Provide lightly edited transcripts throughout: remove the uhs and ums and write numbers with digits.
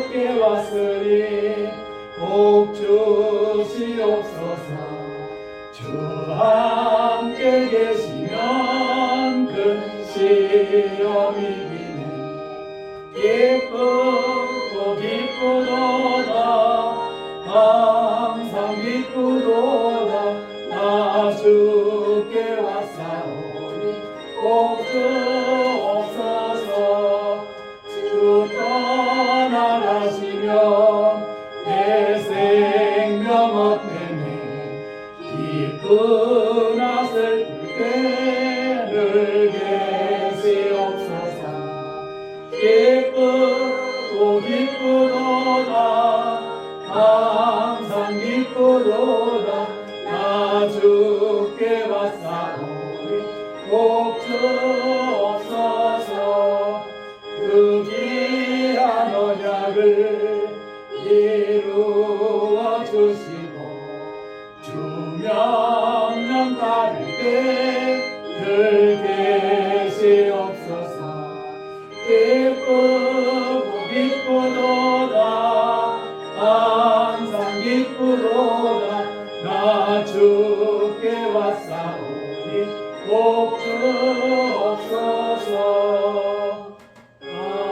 주께 왔으니 복 주시옵소서. 주 함께 계시면 그 시험이 기쁘고 기쁘도다. 항상 기쁘도다. 나 주께 왔사오니 복 주옵소서. 주 떠나가시면 내 생명 헛되네. 기쁘나 슬플 때늘 계시옵소서. 기쁘고 기쁘도다. 항상 기쁘도다. 나 주께 왔사오니 복 주옵소서. 그 귀한 언약을 이루어 주시고 주 명령 따를 때 늘 계시옵소서. 기쁘고 기쁘도다. 항상 기쁘도다. 나 주께 왔사오니 복 주옵소서. 아멘.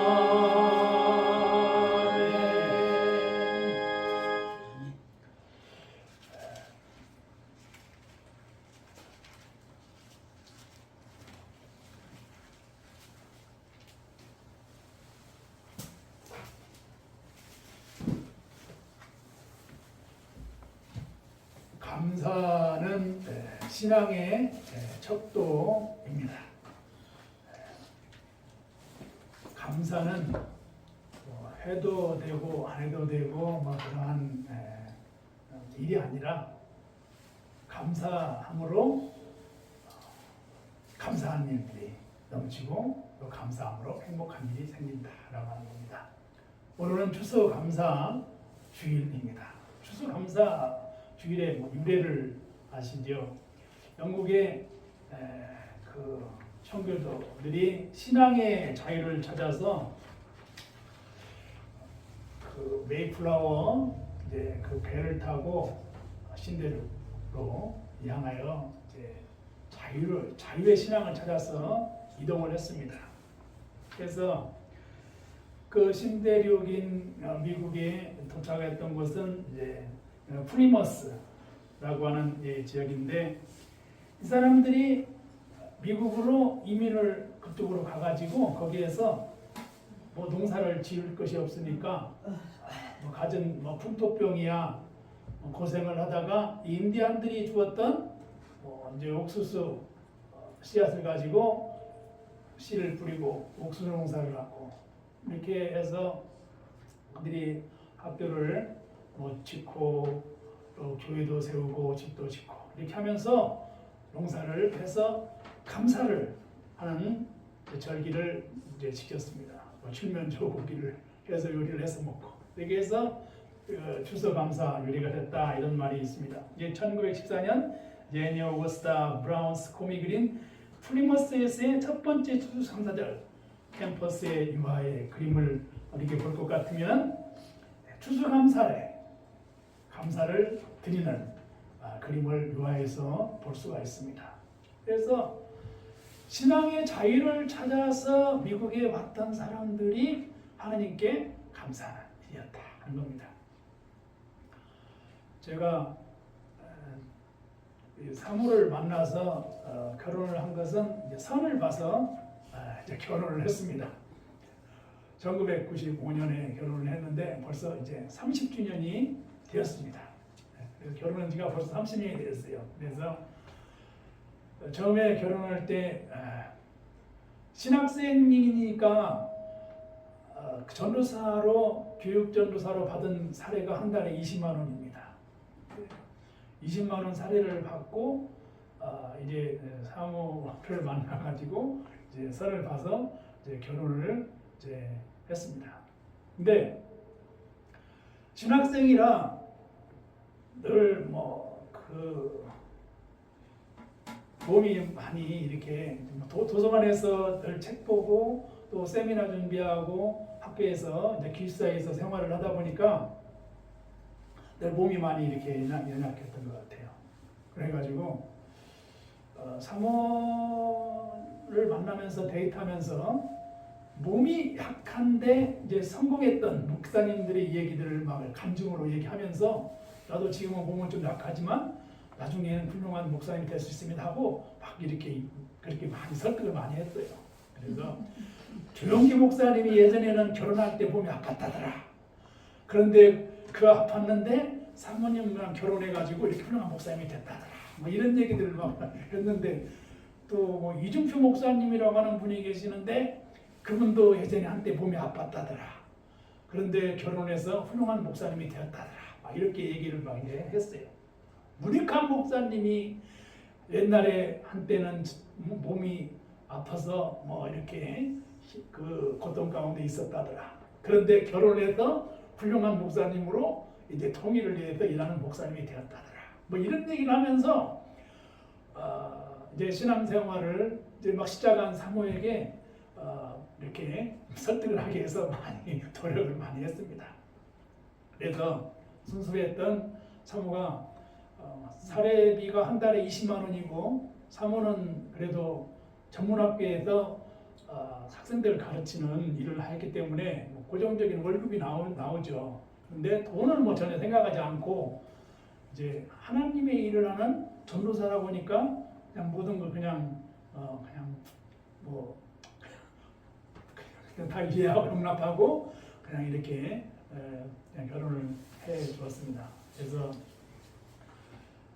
감사는 신앙의 척도입니다. 감사는 해도 되고 안 해도 되고 그러한 일이 아니라 감사함으로 감사한 일들이 넘치고 또 감사함으로 행복한 일이 생긴다라고 하는 겁니다. 오늘은 추수감사 주일입니다. 추수감사 주일의 유래를 아시죠? 영국의 그 청교도들이 신앙의 자유를 찾아서 그 메이플라워 이제 그 배를 타고 신대륙으로 향하여 이제 자유의 신앙을 찾아서 이동을 했습니다. 그래서 그 신대륙인 미국에 도착했던 곳은 이제 프리머스라고 하는 지역인데, 이 사람들이 미국으로 이민을 그쪽으로 가가지고 거기에서 농사를 지을 것이 없으니까 갖은 풍토병이야 고생을 하다가 인디안들이 주었던 이제 옥수수 씨앗을 가지고 씨를 뿌리고 옥수수 농사를 하고 이렇게 해서 그들이 학교를 짓고 또 교회도 세우고 집도 짓고 이렇게 하면서 농사를 해서 감사를 하는 절기를 이제 지켰습니다. 칠면조 고기를 해서 요리를 해서 먹고 이렇게 해서 추수감사 요리가 됐다 이런 말이 있습니다. 이제 1914년 제니 오거스타 브라운스 콤이 그린 플리머스에서의 첫 번째 추수감사절 캠퍼스의 유화의 그림을 이렇게 볼 것 같으면 추수감사에 감사를 드리는 그림을 유화에서 볼 수가 있습니다. 그래서 신앙의 자유를 찾아서 미국에 왔던 사람들이 하나님께 감사하는 일이었다 하는 겁니다. 제가 사모를 만나서 결혼을 한 것은 이제 선을 봐서 이제 결혼을 했습니다. 1995년에 결혼을 했는데 벌써 이제 30주년이 되었습니다. 그래서 결혼한 지가 벌써 30년이 되었어요. 그래서 처음에 결혼할 때 신학생이니까 전도사로 교육 전도사로 받은 사례가 한 달에 20만 원입니다. 20만 원 사례를 받고 이제 사모를 만나가지고 이제 선을 봐서 이제 결혼을 이제 했습니다. 근데 신학생이라 늘 몸이 많이 이렇게 도서관에서 늘 책 보고 또 세미나 준비하고 학교에서 이제 기숙사에서 생활을 하다 보니까 내 몸이 많이 이렇게 연약했던 것 같아요. 그래가지고 사모를 만나면서 데이트하면서 몸이 약한데 이제 성공했던 목사님들의 얘기들을 막 간증으로 얘기하면서 나도 지금은 몸은 좀 약하지만 나중에는 훌륭한 목사님이 될 수 있습니다 하고 막 이렇게 그렇게 많이 설득을 많이 했어요. 그래서 조영기 목사님이 예전에는 결혼할 때 몸이 아팠다더라. 그런데 그 아팠는데 사모님이랑 결혼해가지고 이렇게 훌륭한 목사님이 됐다더라. 뭐 이런 얘기들을 막 했는데 또 뭐 이중표 목사님이라고 하는 분이 계시는데 그분도 예전에 한때 몸이 아팠다더라. 그런데 결혼해서 훌륭한 목사님이 되었다더라. 막 이렇게 얘기를 막 했어요. 문익환 목사님이 옛날에 한때는 몸이 아파서 뭐 이렇게 그 고통 가운데 있었다더라. 그런데 결혼해서 훌륭한 목사님으로 이제 통일을 위해서 일하는 목사님이 되었다더라. 뭐 이런 얘기를 하면서 이제 신앙생활을 이제 막 시작한 사모에게 이렇게 설득을 하기 위해서 많이 노력을 많이 했습니다. 그래서 순수했던 사모가 사례비가 한 달에 20만 원이고 사모는 그래도 전문학교에서 학생들을 가르치는 일을 했기 때문에 뭐 고정적인 월급이 나오죠. 근데 돈을 뭐 전혀 생각하지 않고 이제 하나님의 일을 하는 전도사라고 하니까 그냥 모든 걸 그냥 뭐 그냥 다 이해하고 용납하고 그냥 이렇게 그냥 결혼을 해 주었습니다. 그래서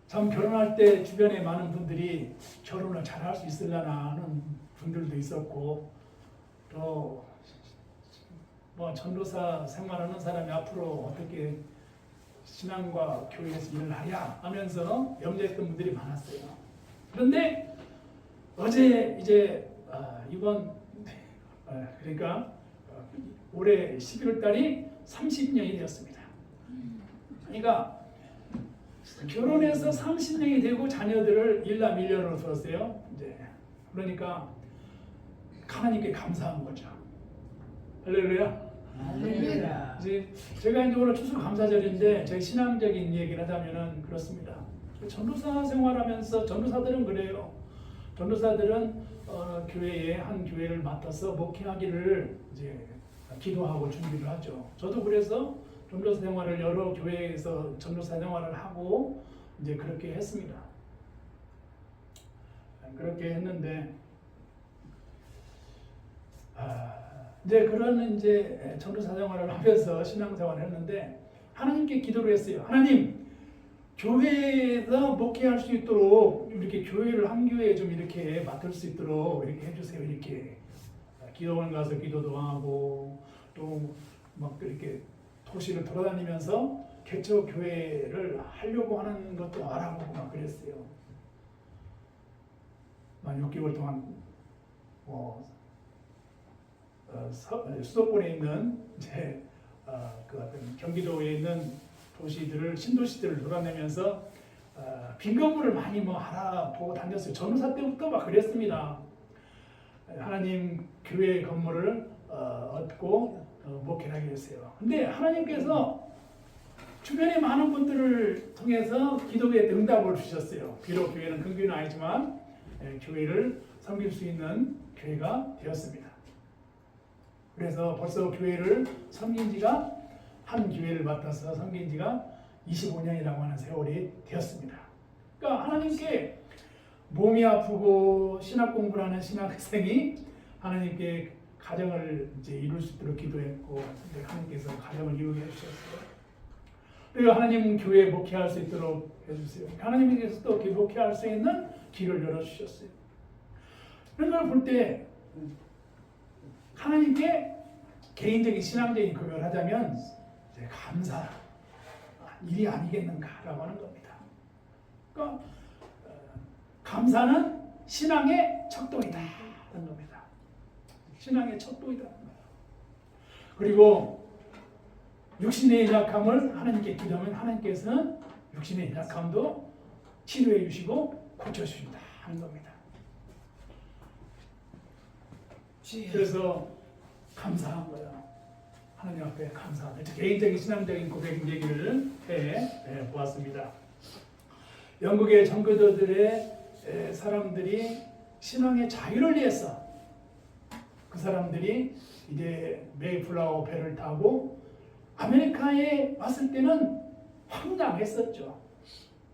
참 결혼할 때 주변에 많은 분들이 결혼을 잘할 수 있으려나 하는 분들도 있었고 또 뭐 전도사 생활하는 사람이 앞으로 어떻게 신앙과 교회에서 일을 하랴 하면서 염려했던 분들이 많았어요. 그런데 어제 이제 이번 그러니까 올해 11월 달이 30년이 되었습니다. 그러니까 결혼해서 30년이 되고 자녀들을 일남일녀로 뒀어요. 이제 그러니까 하나님께 감사한 거죠. 할렐루야. 할렐루야. 이제 제가 이제 오늘 추수감사절인데 제 신앙적인 얘기를 하자면은 그렇습니다. 전도사 생활하면서 전도사들은 그래요. 전도사들은 교회에 한 교회를 맡아서 목회하기를 이제 기도하고 준비를 하죠. 저도 그래서 전도사 생활을 여러 교회에서 전도사 생활을 하고 이제 그렇게 했습니다. 그렇게 했는데 이제 그런 이제 전도사 생활을 하면서 신앙 생활을 했는데 하나님께 기도를 했어요. 하나님, 교회에서 목회할 수 있도록 이렇게 교회를 한 교회에 좀 이렇게 맡을 수 있도록 이렇게 해주세요. 이렇게 기도원 가서 기도도 하고 또 막 이렇게 도시를 돌아다니면서 개척 교회를 하려고 하는 것도 알아보고 막 그랬어요. 한 6개월 동안 수도권에 있는 이제 그 어떤 경기도에 있는 도시들을 신도시들을 돌아다니면서 빈 건물을 많이 뭐 알아보고 다녔어요. 전도사 때부터 막 그랬습니다. 하나님 교회 건물을 얻고 목회를 하게 됐어요. 근데 하나님께서 주변에 많은 분들을 통해서 기도에 응답을 주셨어요. 비록 교회는 큰 교회는 아니지만 교회를 섬길 수 있는 교회가 되었습니다. 그래서 벌써 교회를 섬긴 지가 한 교회를 맡아서 섬긴 지가 25년이라고 하는 세월이 되었습니다. 그러니까 하나님께 몸이 아프고 신학 공부를 하는 신학생이 하나님께 가정을 이제 이룰 수 있도록 기도했고 하나님께서 가정을 이루게 해주셨어요. 그리고 하나님 교회에 목회할 수 있도록 해주세요. 하나님께서 또 목회할 수 있는 길을 열어주셨어요. 그런 걸 볼 때 하나님께 개인적인 신앙적인 고백을 하자면 이제 감사 일이 아니겠는가라고 하는 겁니다. 그러니까 감사는 신앙의 척도이다 하는 겁니다. 신앙의 척도이다. 그리고 육신의 연약함을 하나님께 기도하면 하나님께서는 육신의 연약함도 치료해 주시고 고쳐 주신다 하는 겁니다. 그래서 감사한 거예요. 하나님 앞에 감사하다. 개인적인 신앙적인 고백 얘기를 해 보았습니다. 영국의 정교도들의 사람들이 신앙의 자유를 위해서 그 사람들이 이제 메이플라워 배를 타고 아메리카에 왔을 때는 황량했었죠.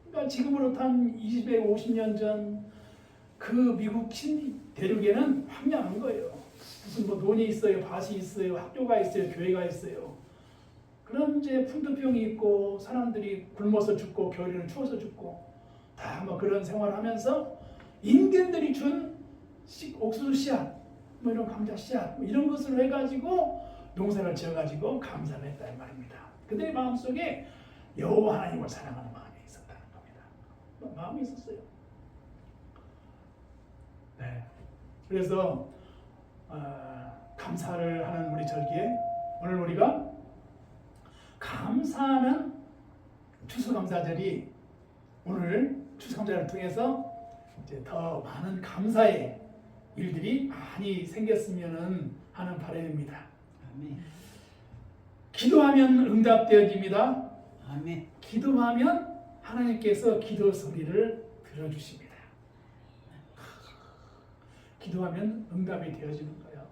그러니까 지금으로부터 한 50년 전 그 미국 대륙에는 황량한 거예요. 무슨 뭐 돈이 있어요, 밭이 있어요, 학교가 있어요, 교회가 있어요. 그런 이제 풍토병이 있고 사람들이 굶어서 죽고 겨울에는 추워서 죽고 다 뭐 그런 생활을 하면서 인간들이 준 옥수수 씨앗, 뭐 이런 감자 씨앗, 뭐 이런 것을 해가지고 농사를 지어가지고 감사를 했다 이 말입니다. 그들의 마음속에 여호와 하나님을 사랑하는 마음이 있었다는 겁니다. 마음이 있었어요. 네. 그래서 감사를 하는 우리 절기에 오늘 우리가 감사하는 추수감사절이 오늘 추수감사를 통해서 이제 더 많은 감사의 일들이 많이 생겼으면 하는 바람입니다. 아멘. 기도하면 응답되어집니다. 아멘. 기도하면 하나님께서 기도 소리를 들어주십니다. 기도하면 응답이 되어지는 거예요.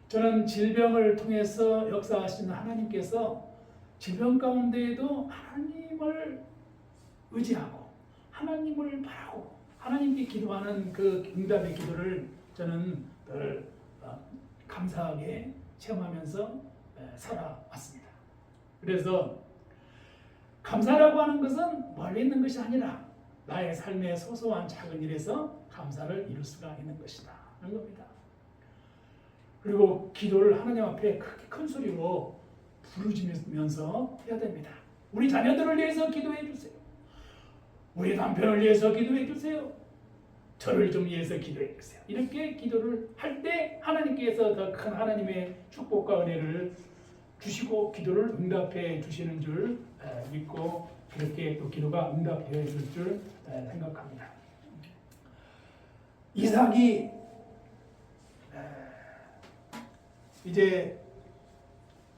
저는 질병을 통해서 역사하시는 하나님께서 질병 가운데에도 하나님을 의지하고 하나님을 바라고 하나님께 기도하는 그 응답의 기도를 저는 늘 감사하게 체험하면서 살아왔습니다. 그래서 감사라고 하는 것은 멀리 있는 것이 아니라 나의 삶의 소소한 작은 일에서 감사를 이룰 수가 있는 것이다 하는 겁니다. 그리고 기도를 하나님 앞에 크게 큰 소리로 부르짖으면서 해야 됩니다. 우리 자녀들을 위해서 기도해 주세요. 우리 남편을 위해서 기도해 주세요. 저를 좀 위해서 기도해 주세요. 이렇게 기도를 할 때 하나님께서 더 큰 하나님의 축복과 은혜를 주시고 기도를 응답해 주시는 줄 믿고 그렇게 또 기도가 응답되어 줄 줄 생각합니다. 이삭이 이제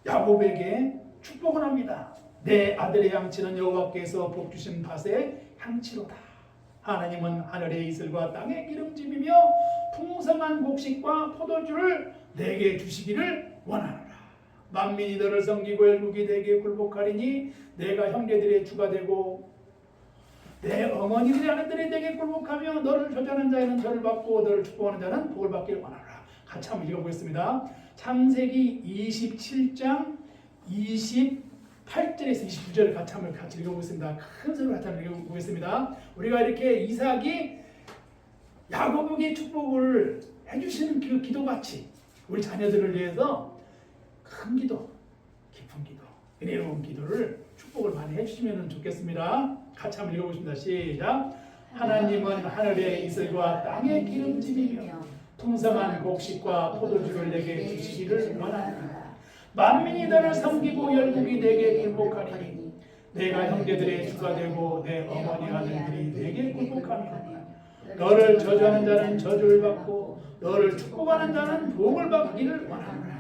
야곱에게 축복을 합니다. 내 아들의 양치는 여호와께서 복 주신 밭의 향치로다. 하나님은 하늘의 이슬과 땅의 기름짐이며 풍성한 곡식과 포도주를 내게 주시기를 원하노라. 만민이 너를 섬기고 열국이 내게 굴복하리니 내가 형제들의 주가 되고 내 어머니들의 아내들이 내게 굴복하며 너를 저주하는 자에는 저를 받고 너를 축복하는 자는 복을 받기를 원하노라. 같이 한번 읽어보겠습니다. 창세기 27장 28절에서 29절을 같이 읽어보겠습니다. 큰 소리로 같이 한번 읽어보겠습니다. 우리가 이렇게 이삭이 야곱에게 축복을 해주시는 그 기도같이 우리 자녀들을 위해서 큰 기도, 깊은 기도, 은혜로운 기도를 축복을 많이 해주시면 좋겠습니다. 같이 한번 읽어보겠습니다. 시작. 하나님은 하늘의 이슬과 땅의 기름짐이며 풍성한 곡식과 포도주를 내게 주시기를 원하노라. 만민이 너를 섬기고 열국이 내게 굴복하리니 내가 형제들의 주가 되고 내 어머니 아들들이 내게 굴복하며 너를 저주하는 자는 저주를 받고 너를 축복하는 자는 복을 받기를 원하노라.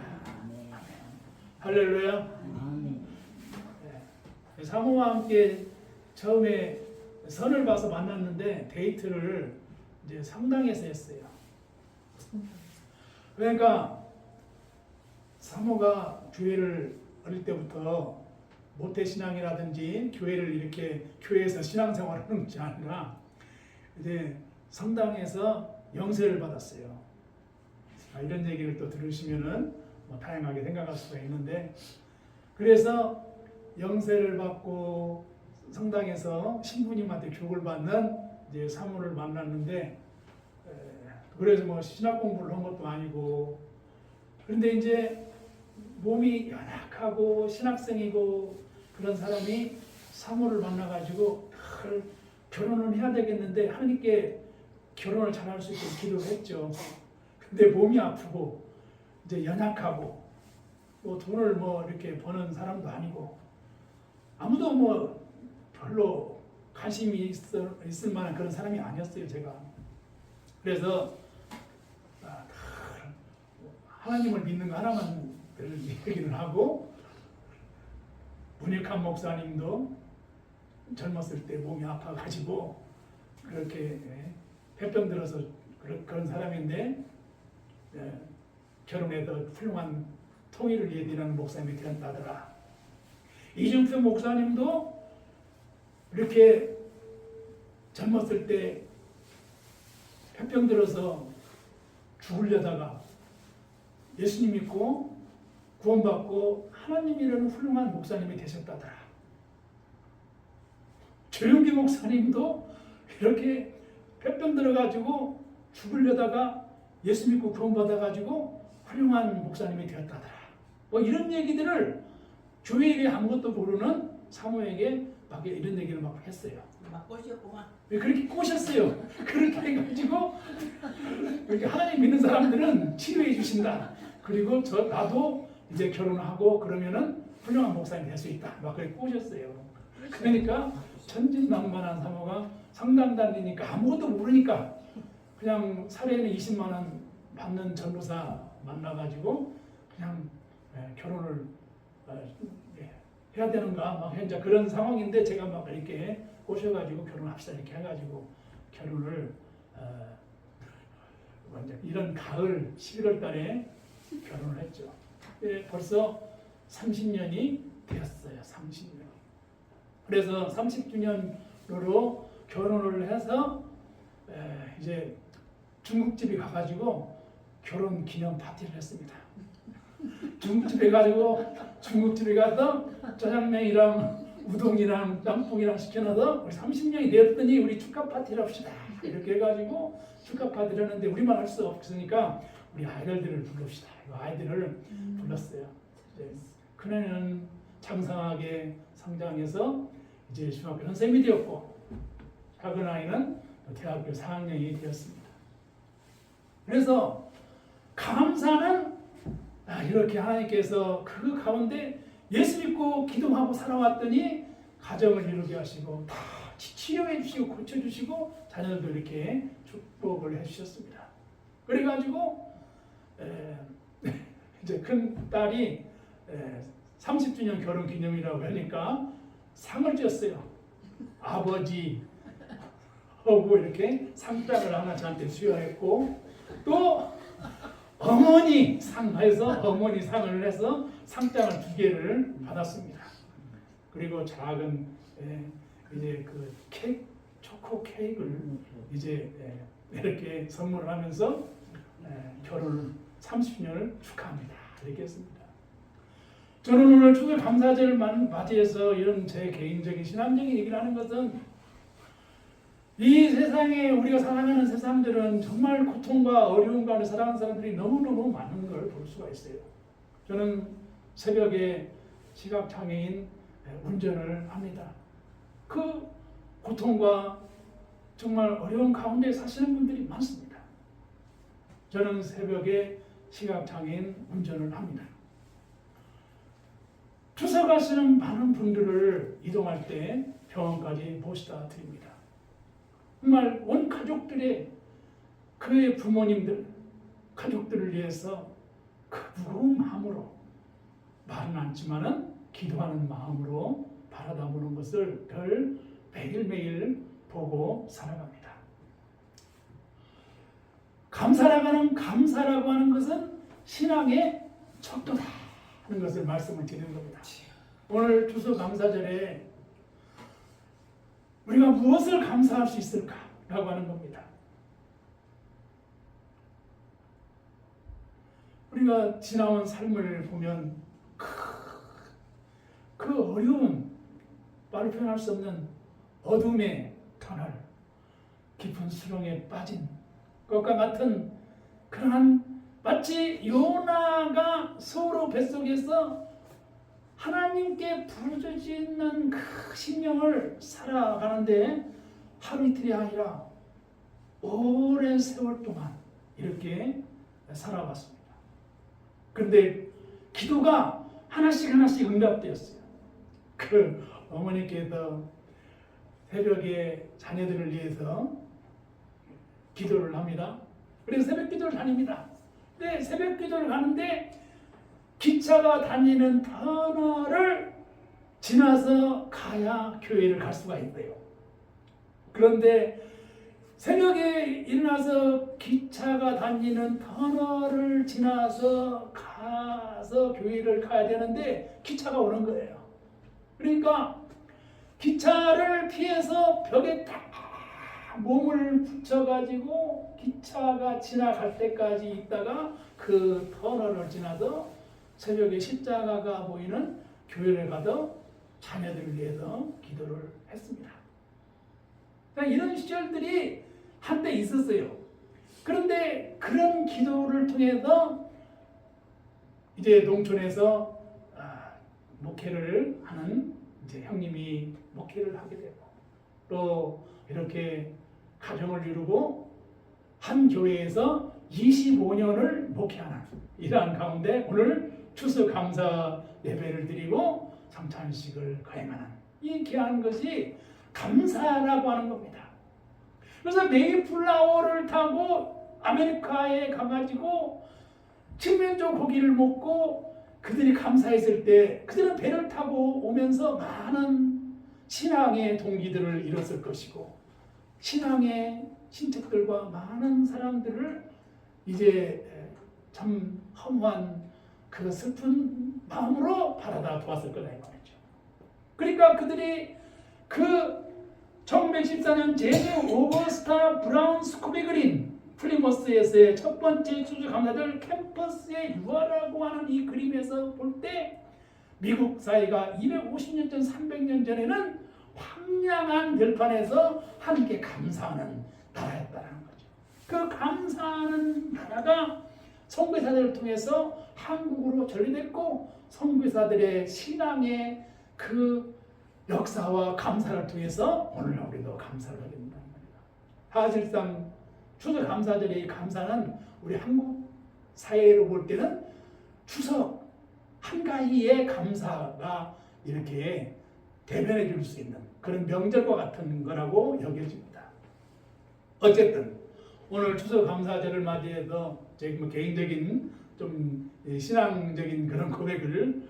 할렐루야. 사모와 함께 처음에 선을 봐서 만났는데 데이트를 이제 성당에서 했어요. 그러니까 사모가 교회를 어릴 때부터 모태신앙이라든지 교회를 이렇게 교회에서 신앙생활을 하는 것이 아니라 이제 성당에서 영세를 받았어요. 이런 얘기를 또 들으시면은 뭐 다양하게 생각할 수가 있는데 그래서 영세를 받고 성당에서 신부님한테 교육을 받는 이제 사모를 만났는데 그래서 뭐 신학 공부를 한 것도 아니고 그런데 이제 몸이 연약하고 신학생이고 그런 사람이 사모를 만나가지고 결혼을 해야 되겠는데 하나님께 결혼을 잘할 수 있도록 기도를 했죠. 근데 몸이 아프고 이제 연약하고 뭐 돈을 뭐 이렇게 버는 사람도 아니고 아무도 뭐 별로 관심이 있을 만한 그런 사람이 아니었어요. 제가 그래서 하나님을 믿는 거 하나만 얘기를 하고, 문익환 목사님도 젊었을 때 몸이 아파가지고 그렇게 폐병 들어서 그런 사람인데 결혼해서 훌륭한 통일을 예비하는 목사님이 되었다더라. 이중표 목사님도 이렇게 젊었을 때 폐병 들어서 죽으려다가 예수님 믿고 구원받고 하나님이라는 훌륭한 목사님이 되셨다더라. 조용기 목사님도 이렇게 폐병 들어가지고 죽으려다가 예수 믿고 구원받아가지고 훌륭한 목사님이 되었다더라. 뭐 이런 얘기들을 교회에 아무것도 모르는 사모에게 막 이런 얘기를 막 했어요. 막 꼬셨구만. 그렇게 꼬셨어요. 그렇게 해가지고 이렇게 하나님 믿는 사람들은 치료해 주신다. 그리고 나도 이제 결혼하고 그러면은 훌륭한 목사님이 될 수 있다. 막 그렇게 꼬셨어요. 그러니까 천진난만한 사모가 상담 다니니까 아무것도 모르니까 그냥 사례는 20만 원 받는 전도사 만나가지고 그냥 결혼을 해야 되는가 막 현재 그런 상황인데 제가 막 이렇게 꼬셔가지고 결혼합시다 이렇게 해가지고 결혼을 이런 가을 11월 달에 결혼을 했죠. 벌써 30년이 되었어요. 30년. 그래서 30주년으로 결혼을 해서 이제 중국집에 가가지고 결혼 기념 파티를 했습니다. 중국집에 가서 짜장면이랑 우동이랑 짬뽕이랑 시켜놔서 우리 30년이 되었더니 우리 축하 파티를 합시다. 이렇게 해가지고 축하 파티를 했는데 우리만 할 수 없으니까 우리 아이들을 부릅시다. 아이들을 불렀어요. 큰애는 장성하게 성장해서 이제 중학교 선생님이 되었고 작은 아이는 대학교 4학년이 되었습니다. 그래서 감사는 이렇게 하나님께서 그 가운데 예수 믿고 기도하고 살아왔더니 가정을 이루게 하시고 다 치료해 주시고 고쳐주시고 자녀들도 이렇게 축복을 해주셨습니다. 그래가지고 이제 큰 딸이 30주년 결혼 기념이라고 하니까 상을 줬어요. 아버지 하고 이렇게 상장을 하나 저한테 수여했고 또 어머니 상해서 어머니 상을 해서 상장을 2개를 받았습니다. 그리고 작은 이제 그 케이크 초코 케이크를 이제 이렇게 선물을 하면서 결혼 30년을 축하합니다. 이렇게 했습니다. 저는 오늘 추수 감사절을 맞이해서 이런 제 개인적인 신앙적인 얘기를 하는 것은 이 세상에 우리가 살아가는 세상들은 정말 고통과 어려움 가운데 살아가는 사람들이 너무너무 많은 걸 볼 수가 있어요. 저는 새벽에 시각장애인 운전을 합니다. 그 고통과 정말 어려운 가운데 사시는 분들이 많습니다. 저는 새벽에 시각장애인 운전을 합니다. 추석 가시는 많은 분들을 이동할 때 병원까지 모시다 드립니다. 정말 온 가족들의 그의 부모님들, 가족들을 위해서 그 무거운 마음으로 말은 않지만은 기도하는 마음으로 바라다보는 것을 늘 매일매일 보고 살아갑니다. 감사라고 하는 것은 신앙의 척도다 하는 것을 말씀을 드리는 겁니다. 오늘 추수감사절에 우리가 무엇을 감사할 수 있을까라고 하는 겁니다. 우리가 지나온 삶을 보면 그 어려운 말로 표현할 수 없는 어둠의 터널, 깊은 수렁에 빠진 것과 같은 그러한 마치 요나가 소로 뱃속에서 하나님께 부르짖는 그 심령을 살아가는데 하루 이틀이 아니라 오랜 세월 동안 이렇게 살아왔습니다. 그런데 기도가 하나씩 응답되었어요. 그 어머니께서 새벽에 자녀들을 위해서 기도를 합니다. 그래서 새벽 기도를 다닙니다. 근데 새벽 기도를 가는데 기차가 다니는 터널을 지나서 가야 교회를 갈 수가 있어요. 그런데 새벽에 일어나서 기차가 다니는 터널을 지나서 가서 교회를 가야 되는데 기차가 오는 거예요. 그러니까 기차를 피해서 벽에 딱 몸을 붙여가지고 기차가 지나갈 때까지 있다가 그 터널을 지나서 새벽에 십자가가 보이는 교회를 가서 자녀들을 위해서 기도를 했습니다. 이런 시절들이 한때 있었어요. 그런데 그런 기도를 통해서 이제 농촌에서 목회를 하는 이제 형님이 목회를 하게 되고 또 이렇게 가정을 이루고 한 교회에서 25년을 목회하는 이러한 가운데 오늘 추수 감사 예배를 드리고 성찬식을 거행하는 이 귀한 것이 감사라고 하는 겁니다. 그래서 메이플라워를 타고 아메리카에 가가지고 칠면조 고기를 먹고 그들이 감사했을 때 그들은 배를 타고 오면서 많은 신앙의 동기들을 잃었을 것이고 신앙의 친척들과 많은 사람들을 이제 참 허무한 그 슬픈 마음으로 바라다 보았을 거다 이 말이죠. 그러니까 그들이 그 1914년 제니 오거스타 브라운 스쿠비 그린 플리머스에서의 첫 번째 추수감사절 캠퍼스의 유화라고 하는 이 그림에서 볼 때 미국 사회가 250년 전 300년 전에는 황량한 들판에서 함께 감사하는 나라였다는 거죠. 그 감사하는 나라가 선교사들을 통해서 한국으로 전리됐고 선교사들의 신앙의 그 역사와 감사를 통해서 오늘 우리도 감사를 하게 된다는 겁니다. 사실상 추수감사절의 감사는 우리 한국 사회로 볼 때는 추석 한가위의 감사가 이렇게 대변해 줄 수 있는 그런 명절과 같은 거라고 여겨집니다. 어쨌든 오늘 추수감사절을 맞이해서 제 개인적인 좀 신앙적인 그런 고백을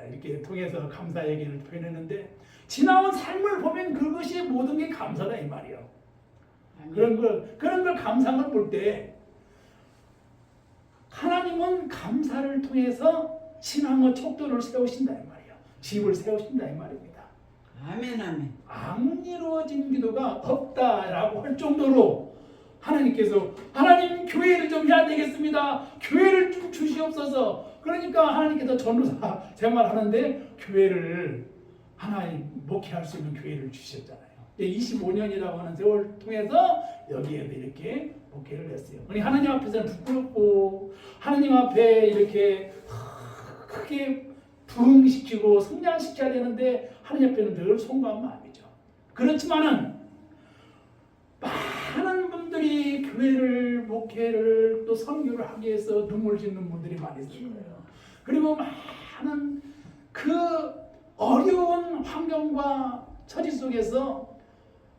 이렇게 통해서 감사 얘기를 표현했는데 지나온 삶을 보면 그것이 모든 게 감사다 이 말이에요. 그런 걸 감상을 볼 때 하나님은 감사를 통해서 신앙의 척도를 세우신다 이 말이에요. 집을 세우신다 이 말입니다. 아멘 아멘. 안 이루어진 기도가 없다라고 할 정도로 하나님께서 하나님 교회를 좀 해야 되겠습니다. 교회를 좀 주시옵소서. 그러니까 하나님께서 전도사 생활하는데 교회를 하나님 목회할 수 있는 교회를 주셨잖아요. 25년이라고 하는 세월을 통해서 여기에도 이렇게 목회를 했어요. 하나님 앞에서는 부끄럽고 하나님 앞에 이렇게 크게 부흥시키고 성장시켜야 되는데 하나님 앞에는 늘 송구한 마음이죠. 그렇지만은 많은 분들이 교회를 목회를 또 선교를 하기 위해서 눈물 짓는 분들이 많이 있을 거예요. 그리고 많은 그 어려운 환경과 처지 속에서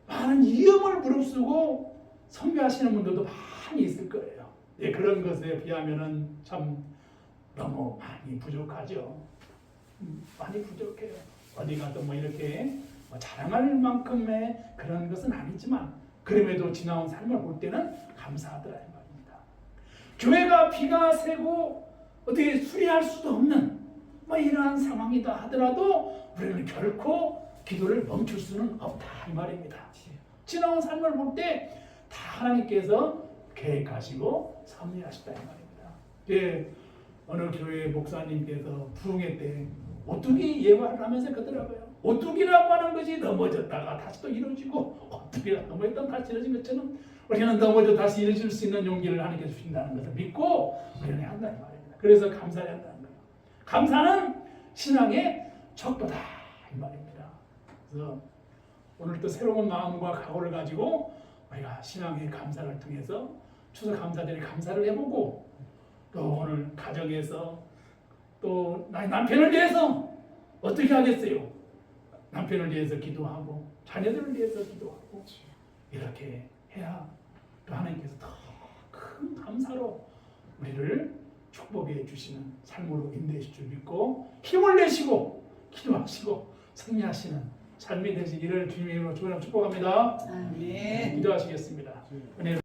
많은 위험을 무릅쓰고 선교하시는 분들도 많이 있을 거예요. 네, 그런 것에 비하면은 참 너무 많이 부족하죠. 많이 부족해요. 어디 가도 뭐 이렇게 자랑할 만큼의 그런 것은 아니지만 그럼에도 지나온 삶을 볼 때는 감사하더라 이 말입니다. 교회가 비가 새고 어떻게 수리할 수도 없는 뭐 이러한 상황이다 하더라도 우리는 결코 기도를 멈출 수는 없다 이 말입니다. 지나온 삶을 볼 때 다 하나님께서 계획하시고 섭리하시다 이 말입니다. 예, 어느 교회 목사님께서 부흥회 때 오뚜기 예화를 하면서 그러더라고요. 오뚜기라고 하는 것이 넘어졌다가 다시 또 이루어지고 오뚜기가 넘어졌다가 다시 이루어진 것처럼 우리는 넘어져 다시 이루어질 수 있는 용기를 하나님께서 주신다는 것을 믿고 우리는 한다는 말입니다. 그래서 감사해야 한다는 거예요. 감사는 신앙의 척도다 이 말입니다. 그래서 오늘 또 새로운 마음과 각오를 가지고 우리가 신앙의 감사를 통해서 추석 감사절에 감사를 해보고 또 오늘 가정에서 또 나의 남편을 위해서 어떻게 하겠어요? 남편을 위해서 기도하고 자녀들을 위해서 기도하고 이렇게 해야 또 하나님께서 더 큰 감사로 우리를 축복해 주시는 삶으로 인도하실 줄 믿고 힘을 내시고 기도하시고 승리하시는 삶이 되시기를 주님의 이름으로 축복합니다. 아멘. 기도하시겠습니다. 은혜를